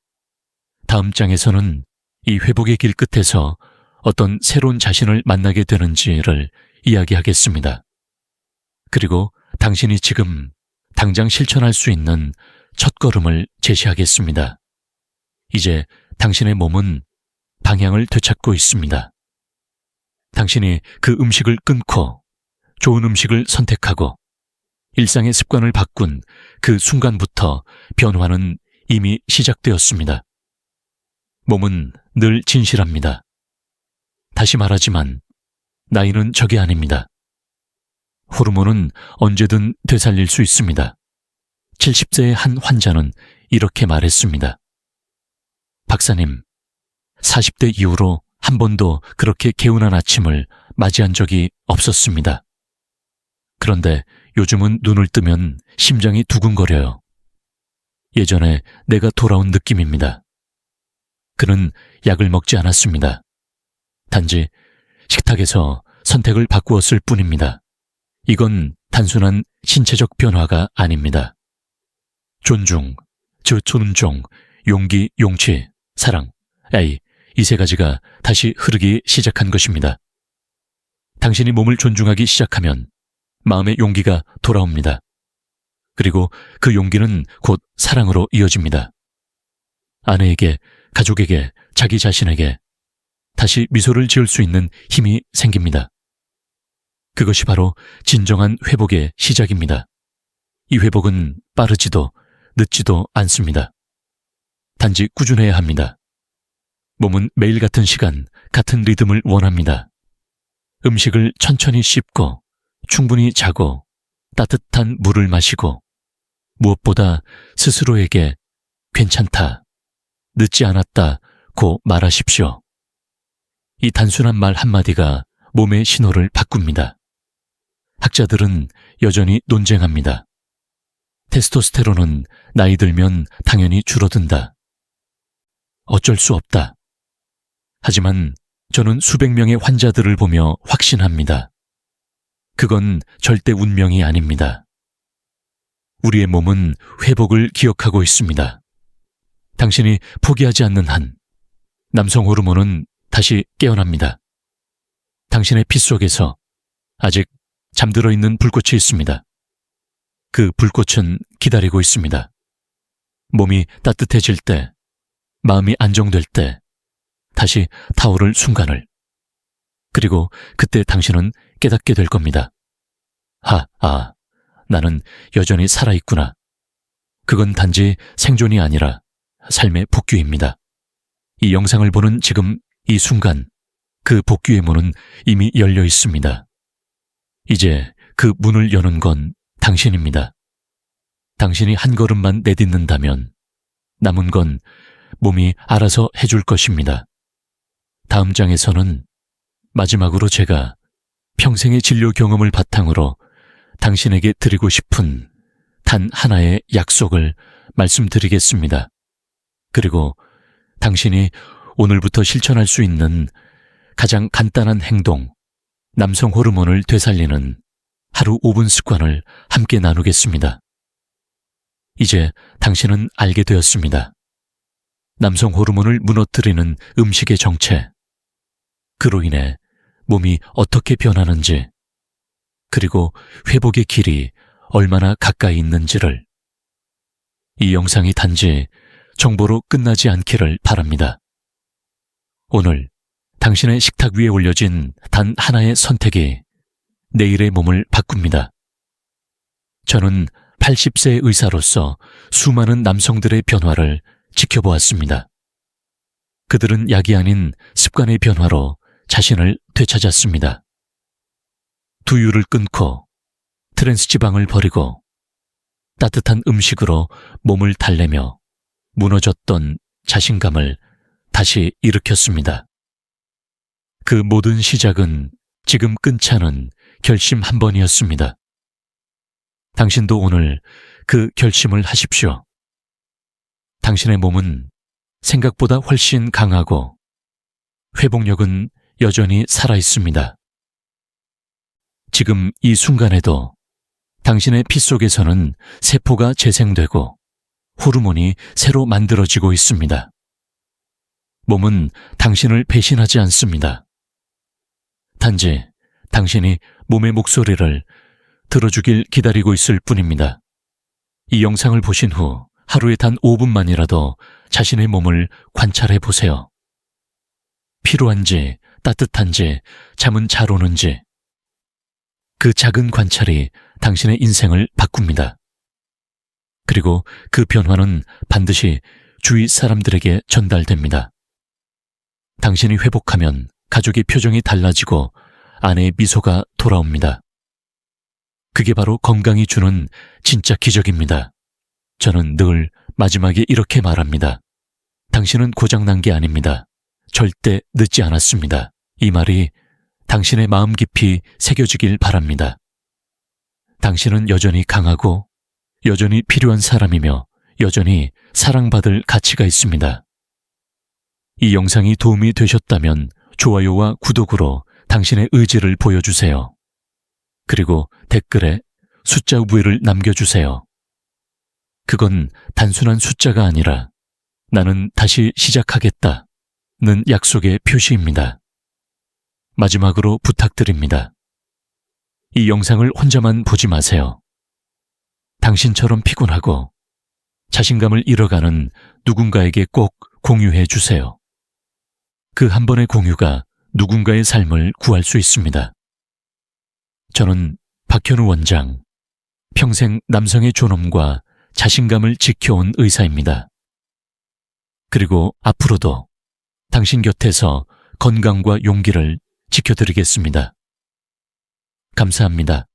다음 장에서는 이 회복의 길 끝에서 어떤 새로운 자신을 만나게 되는지를 이야기하겠습니다. 그리고 당신이 지금 당장 실천할 수 있는 첫걸음을 제시하겠습니다. 이제 당신의 몸은 방향을 되찾고 있습니다. 당신이 그 음식을 끊고 좋은 음식을 선택하고 일상의 습관을 바꾼 그 순간부터 변화는 이미 시작되었습니다. 몸은 늘 진실합니다. 다시 말하지만 나이는 적이 아닙니다. 호르몬은 언제든 되살릴 수 있습니다. 70세의 한 환자는 이렇게 말했습니다. 박사님, 40대 이후로 한 번도 그렇게 개운한 아침을 맞이한 적이 없었습니다. 그런데 요즘은 눈을 뜨면 심장이 두근거려요. 예전에 내가 돌아온 느낌입니다. 그는 약을 먹지 않았습니다. 단지 식탁에서 선택을 바꾸었을 뿐입니다. 이건 단순한 신체적 변화가 아닙니다. 존중, 존중, 용기, 용치, 사랑, 이 세 가지가 다시 흐르기 시작한 것입니다. 당신이 몸을 존중하기 시작하면 마음의 용기가 돌아옵니다. 그리고 그 용기는 곧 사랑으로 이어집니다. 아내에게, 가족에게, 자기 자신에게 다시 미소를 지을 수 있는 힘이 생깁니다. 그것이 바로 진정한 회복의 시작입니다. 이 회복은 빠르지도 늦지도 않습니다. 단지 꾸준해야 합니다. 몸은 매일 같은 시간, 같은 리듬을 원합니다. 음식을 천천히 씹고, 충분히 자고, 따뜻한 물을 마시고, 무엇보다 스스로에게 괜찮다, 늦지 않았다고 말하십시오. 이 단순한 말 한마디가 몸의 신호를 바꿉니다. 학자들은 여전히 논쟁합니다. 테스토스테론은 나이 들면 당연히 줄어든다. 어쩔 수 없다. 하지만 저는 수백 명의 환자들을 보며 확신합니다. 그건 절대 운명이 아닙니다. 우리의 몸은 회복을 기억하고 있습니다. 당신이 포기하지 않는 한 남성 호르몬은 다시 깨어납니다. 당신의 피 속에서 아직 잠들어 있는 불꽃이 있습니다. 그 불꽃은 기다리고 있습니다. 몸이 따뜻해질 때, 마음이 안정될 때 다시 타오를 순간을. 그리고 그때 당신은 깨닫게 될 겁니다. 나는 여전히 살아있구나. 그건 단지 생존이 아니라 삶의 복귀입니다. 이 영상을 보는 지금 이 순간 그 복귀의 문은 이미 열려 있습니다. 이제 그 문을 여는 건 당신입니다. 당신이 한 걸음만 내딛는다면 남은 건 몸이 알아서 해줄 것입니다. 다음 장에서는 마지막으로 제가 평생의 진료 경험을 바탕으로 당신에게 드리고 싶은 단 하나의 약속을 말씀드리겠습니다. 그리고 당신이 오늘부터 실천할 수 있는 가장 간단한 행동, 남성 호르몬을 되살리는 하루 5분 습관을 함께 나누겠습니다. 이제 당신은 알게 되었습니다. 남성 호르몬을 무너뜨리는 음식의 정체, 그로 인해 몸이 어떻게 변하는지, 그리고 회복의 길이 얼마나 가까이 있는지를. 이 영상이 단지 정보로 끝나지 않기를 바랍니다. 오늘 당신의 식탁 위에 올려진 단 하나의 선택이 내일의 몸을 바꿉니다. 저는 80세의 의사로서 수많은 남성들의 변화를 지켜보았습니다. 그들은 약이 아닌 습관의 변화로 자신을 되찾았습니다. 두유를 끊고 트랜스 지방을 버리고 따뜻한 음식으로 몸을 달래며 무너졌던 자신감을 다시 일으켰습니다. 그 모든 시작은 지금 끊지 않은 결심 한 번이었습니다. 당신도 오늘 그 결심을 하십시오. 당신의 몸은 생각보다 훨씬 강하고 회복력은 여전히 살아있습니다. 지금 이 순간에도 당신의 피 속에서는 세포가 재생되고 호르몬이 새로 만들어지고 있습니다. 몸은 당신을 배신하지 않습니다. 단지 당신이 몸의 목소리를 들어주길 기다리고 있을 뿐입니다. 이 영상을 보신 후 하루에 단 5분만이라도 자신의 몸을 관찰해 보세요. 피로한지 따뜻한지 잠은 잘 오는지, 그 작은 관찰이 당신의 인생을 바꿉니다. 그리고 그 변화는 반드시 주위 사람들에게 전달됩니다. 당신이 회복하면 가족의 표정이 달라지고 아내의 미소가 돌아옵니다. 그게 바로 건강이 주는 진짜 기적입니다. 저는 늘 마지막에 이렇게 말합니다. 당신은 고장난 게 아닙니다. 절대 늦지 않았습니다. 이 말이 당신의 마음 깊이 새겨지길 바랍니다. 당신은 여전히 강하고 여전히 필요한 사람이며 여전히 사랑받을 가치가 있습니다. 이 영상이 도움이 되셨다면 좋아요와 구독으로 당신의 의지를 보여주세요. 그리고 댓글에 숫자 우회를 남겨주세요. 그건 단순한 숫자가 아니라 나는 다시 시작하겠다는 약속의 표시입니다. 마지막으로 부탁드립니다. 이 영상을 혼자만 보지 마세요. 당신처럼 피곤하고 자신감을 잃어가는 누군가에게 꼭 공유해 주세요. 그 한 번의 공유가 누군가의 삶을 구할 수 있습니다. 저는 박현우 원장, 평생 남성의 존엄과 자신감을 지켜온 의사입니다. 그리고 앞으로도 당신 곁에서 건강과 용기를 지켜드리겠습니다. 감사합니다.